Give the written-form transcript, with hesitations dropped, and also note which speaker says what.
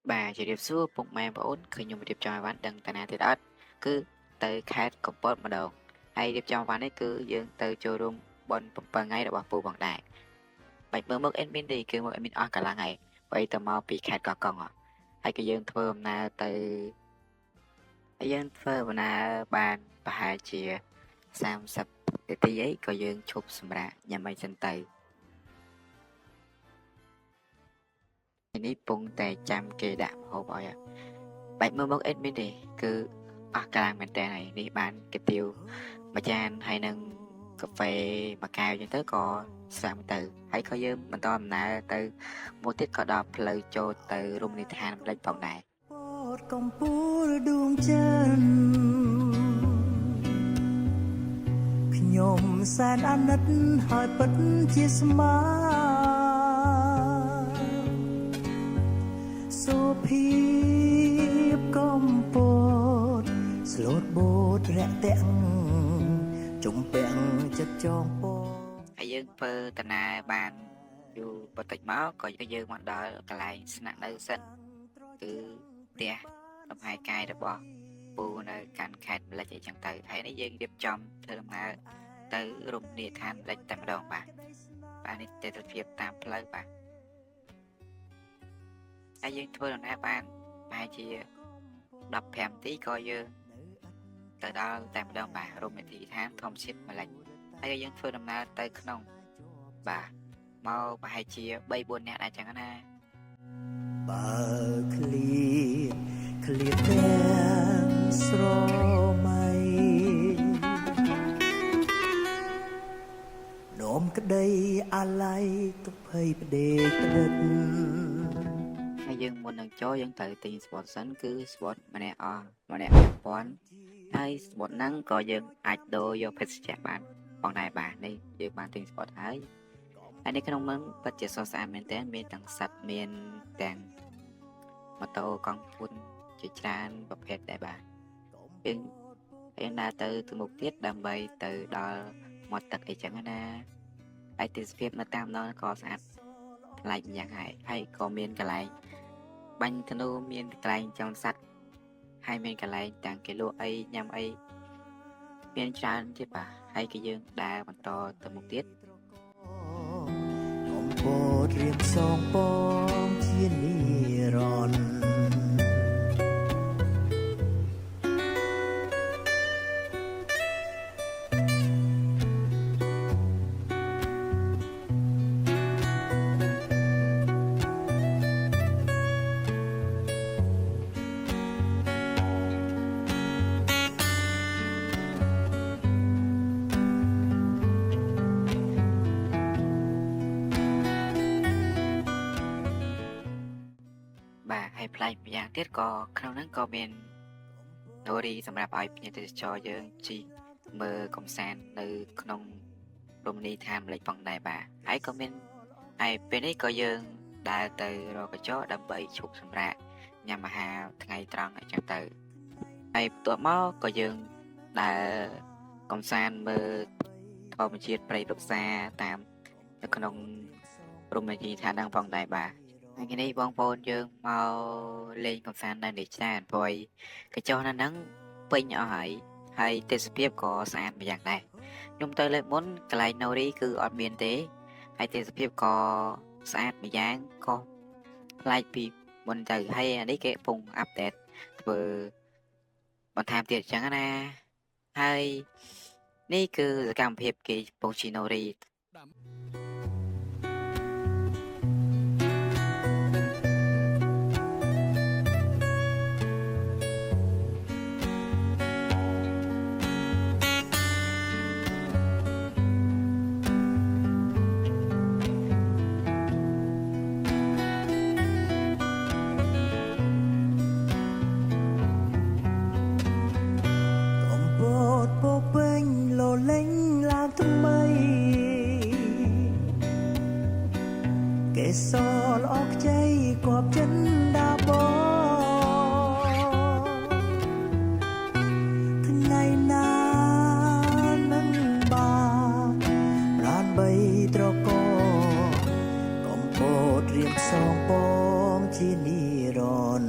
Speaker 1: Bà chỉ điệp xưa bụng mẹ bà út khi nhung điệp cho ván đằng tà nà thì đó cứ từ khát cột bớt mà đầu hay điệp cho ván ấy cứ dương từ chô rung bọn bà ngay đã bỏ phụ bằng đại bạch mơ mức admin đi cứ mơ admin on cả là ngày vậy tờ mau bị khát có con à hay cái dương thơ na từ hay dương thơ na bàn bà hai chia sam sập cái tí ấy có dương chụp xâm ra nhà mày chân tay ini pung tè chăm kê đạm hồ bòi à 80 admin ទេគឺអស់កម្លាំងមែនតើហើយនេះបានកាទៀវមួយចានហើយនឹងកាហ្វេមួយកែវអញ្ចឹងទៅក៏ស្រាំទៅហើយក៏យើងបន្តដំណើរទៅមួយទៀតក៏ដល់ផ្លូវចូលទៅរមណីយដ្ឋានម្លេចផងដែរ
Speaker 2: ពោតកំពូលដួងចិនខ្ញុំសែនអាណិតហើយពិតជាស្មាសុភាពកំពតស្លូតបូតរាក់ទាំងជំពាំងចិត្តចងពោ
Speaker 1: ហើយយើងធ្វើដំណើរបានយូរបន្តិចមកក៏យើងមកដល់កន្លែងស្នាក់នៅសិនគឺផ្ទះលំហែកាយរបស់ពូនៅកាន់ខេត្តម្លេចអីចឹងទៅហើយនេះយើងរៀបចំធ្វើដំណើរទៅរមណីយដ្ឋានម្លេចតែម្ដងបាទនេះទស្សនវិជ្ជាតាមផ្លូវបាទហើយយើងធ្វើដំណើរបានប្រហែលជា15នាទីក៏យើងទៅដល់តែម្ដងបាទរមណីយដ្ឋានធម្មជាតិម្លេចហើយយើងធ្វើដំណើរទៅក្នុងបាទមកប្រហែលជា3-4នាក់ដែរចឹងណា
Speaker 2: បើឃ្លៀតទាំងស្រមៃនោមក្តីអាល័យទុភ័យផ្ដេកផ្ដិត
Speaker 1: ហើយយើងមុននឹងចូលយើងត្រូវទិញស្បតសិនគឺស្បតម្នាក់អស់ម្នាក់1000ហើយស្បតហ្នឹងក៏យើងអាចដូរយកភេសជ្ជៈបានផងដែរបាទនេះយើងបានទិញស្បតហើយនៅក្នុងហ្នឹងពិតជាស្រស់ស្អាតមែនទែនមានទាំងសត្វមានទាំងម៉ូតូកង់ពុនជាច្រើនប្រភេទដែរបាទយើងដើរទៅមុខទៀតដើម្បីទៅដល់មាត់ទឹកអីចឹងណាហើយទេសភាពនៅតាមនោះក៏ស្អាតប្លែកម្យ៉ាងហើយក៏មានកន្លែងបាញ់ធ្នូមានកន្លែងចង់សัตว์ហើយមានកន្លែងទាំងគេលក់អីញ៉ាំអីមានច្រើនទៀតបាទហើយក៏យើងដើរបន្តទៅមុខទៀត
Speaker 2: ខ្ញុំពោតរៀបសងពងជានិរន្តរ៍
Speaker 1: ហើយប្លែកម្យ៉ាងទៀតក៏ក្នុងហ្នឹងក៏មានដូរីសម្រាប់ឲ្យភ្ញៀវទេសចរយើងជិះមើលកំសាន្តនៅក្នុងរមណីយដ្ឋានម្លេចផងដែរបាទហើយក៏មានហើយពេលនេះក៏យើងដើរទៅរកកញ្ចក់ដើម្បីឈប់សម្រាកញ៉ាំអាហារថ្ងៃត្រង់អីចឹងទៅហើយបន្ទាប់មកក៏យើងដើរកំសាន្តមើលធម្មជាតិព្រៃរុក្ខាតាមនៅក្នុងរមណីយដ្ឋានហ្នឹងផងដែរបាទថ្ងៃនេះបងប្អូនយើងមកលេងកំសាន្តនៅនេះច្រើនព្រោះកញ្ចក់នៅហ្នឹងពេញអស់ហើយទេសភាពក៏ស្អាតម្យ៉ាងដែរខ្ញុំទៅលើកមុនកន្លែងណូរីគឺអត់មានទេហើយទេសភាពក៏ស្អាតម្យ៉ាងក៏ប្លែកពីមុនទៅហើយអានេះគេកំពុងអាប់ដេតធ្វើបន្ថែមទៀតអញ្ចឹងណាហើយនេះគឺសកម្មភាពគេកំពុងជីណូរី
Speaker 2: លេងឡើងថ្មី រន